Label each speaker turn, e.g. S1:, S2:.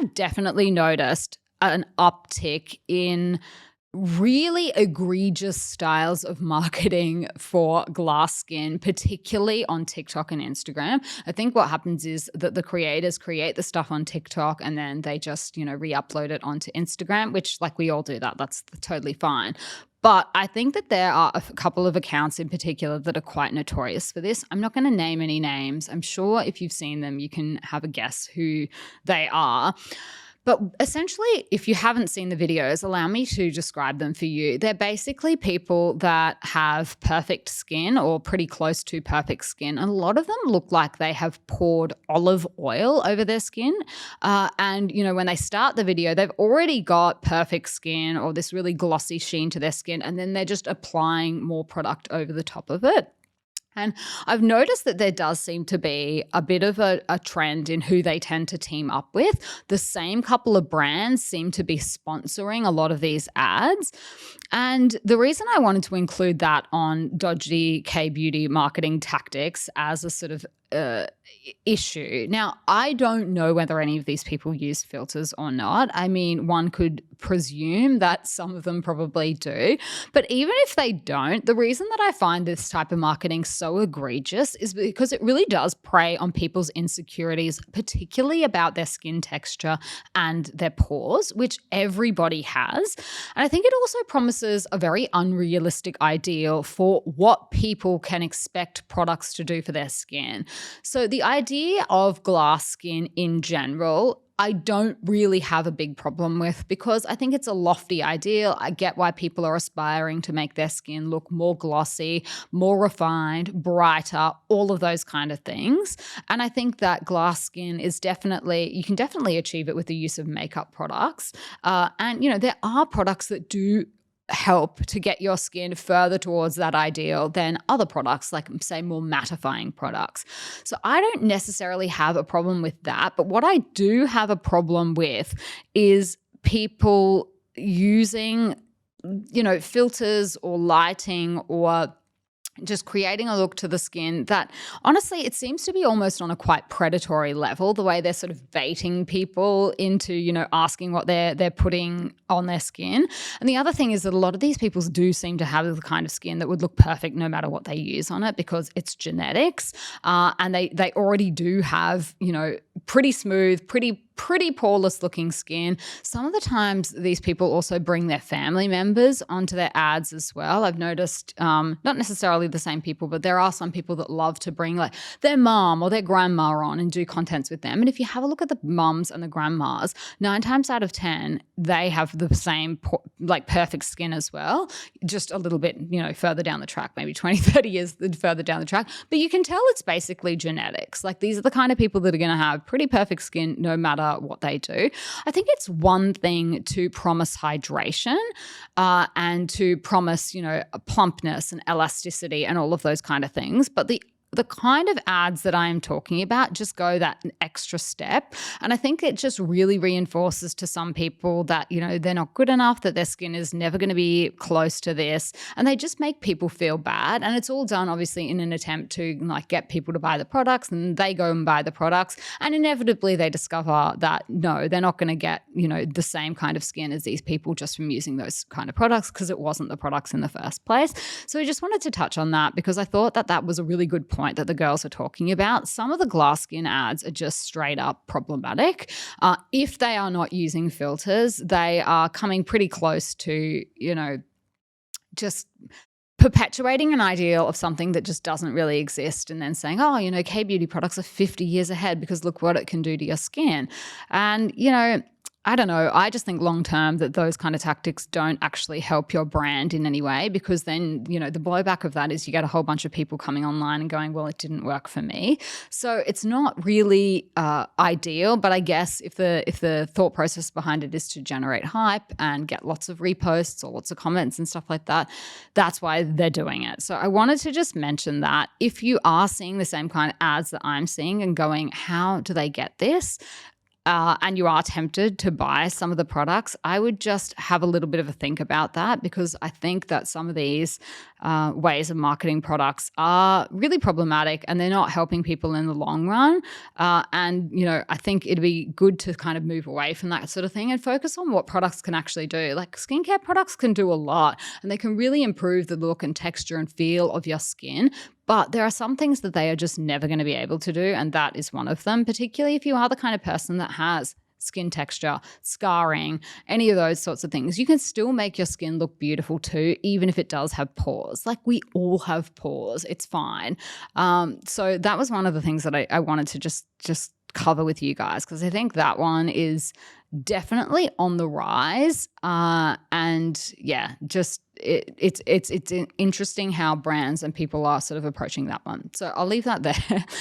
S1: have definitely noticed an uptick in really egregious styles of marketing for glass skin, particularly on TikTok and Instagram. I think what happens is that the creators create the stuff on TikTok and then they just, re-upload it onto Instagram, which like we all do that. That's totally fine. But I think that there are a couple of accounts in particular that are quite notorious for this. I'm not going to name any names. I'm sure if you've seen them, you can have a guess who they are. But essentially, if you haven't seen the videos, allow me to describe them for you. They're basically people that have perfect skin or pretty close to perfect skin. And a lot of them look like they have poured olive oil over their skin. And when they start the video, they've already got perfect skin or this really glossy sheen to their skin. And then they're just applying more product over the top of it. And I've noticed that there does seem to be a bit of a trend in who they tend to team up with. The same couple of brands seem to be sponsoring a lot of these ads. And the reason I wanted to include that on dodgy K-beauty marketing tactics as a sort of issue. Now, I don't know whether any of these people use filters or not. I mean, one could presume that some of them probably do. But even if they don't, the reason that I find this type of marketing so egregious is because it really does prey on people's insecurities, particularly about their skin texture and their pores, which everybody has. And I think it also promises a very unrealistic ideal for what people can expect products to do for their skin. So the idea of glass skin in general, I don't really have a big problem with because I think it's a lofty ideal. I get why people are aspiring to make their skin look more glossy, more refined, brighter, all of those kind of things. And I think that glass skin is you can definitely achieve it with the use of makeup products. And there are products that do help to get your skin further towards that ideal than other products, like say more mattifying products. So I don't necessarily have a problem with that. But what I do have a problem with is people using, filters or lighting or just creating a look to the skin that honestly, it seems to be almost on a quite predatory level, the way they're sort of baiting people into, asking what they're putting on their skin. And the other thing is that a lot of these people do seem to have the kind of skin that would look perfect no matter what they use on it because it's genetics. And they already do have, pretty smooth, pretty poreless looking skin. Some of the times these people also bring their family members onto their ads as well. I've noticed not necessarily the same people, but there are some people that love to bring like their mom or their grandma on and do contents with them. And if you have a look at the mums and the grandmas, 9 times out of 10, they have the same perfect skin as well, just a little bit, further down the track, maybe 20, 30 years further down the track. But you can tell it's basically genetics. Like these are the kind of people that are going to have pretty perfect skin no matter what they do. I think it's one thing to promise hydration and to promise, plumpness and elasticity and all of those kind of things. But the kind of ads that I am talking about just go that extra step. And I think it just really reinforces to some people that, they're not good enough, that their skin is never going to be close to this. And they just make people feel bad. And it's all done obviously in an attempt to get people to buy the products, and they go and buy the products. And inevitably they discover that no, they're not going to get, the same kind of skin as these people just from using those kind of products because it wasn't the products in the first place. So I just wanted to touch on that because I thought that was a really good point that the girls are talking about. Some of the glass skin ads are just straight up problematic. If they are not using filters, they are coming pretty close to, just perpetuating an ideal of something that just doesn't really exist and then saying, K-beauty products are 50 years ahead because look what it can do to your skin. And, I don't know. I just think long term that those kind of tactics don't actually help your brand in any way because then, the blowback of that is you get a whole bunch of people coming online and going, well, it didn't work for me. So it's not really ideal, but I guess if the thought process behind it is to generate hype and get lots of reposts or lots of comments and stuff like that, that's why they're doing it. So I wanted to just mention that if you are seeing the same kind of ads that I'm seeing and going, how do they get this? and you are tempted to buy some of the products, I would just have a little bit of a think about that, because I think that some of these ways of marketing products are really problematic and they're not helping people in the long run. And, I think it'd be good to kind of move away from that sort of thing and focus on what products can actually do. Like skincare products can do a lot and they can really improve the look and texture and feel of your skin. But there are some things that they are just never going to be able to do, and that is one of them, particularly if you are the kind of person that has skin texture, scarring, any of those sorts of things. You can still make your skin look beautiful too, even if it does have pores. Like we all have pores. It's fine. So that was one of the things that I wanted to just cover with you guys, because I think that one is definitely on the rise. And yeah, just it's interesting how brands and people are sort of approaching that one. So I'll leave that there.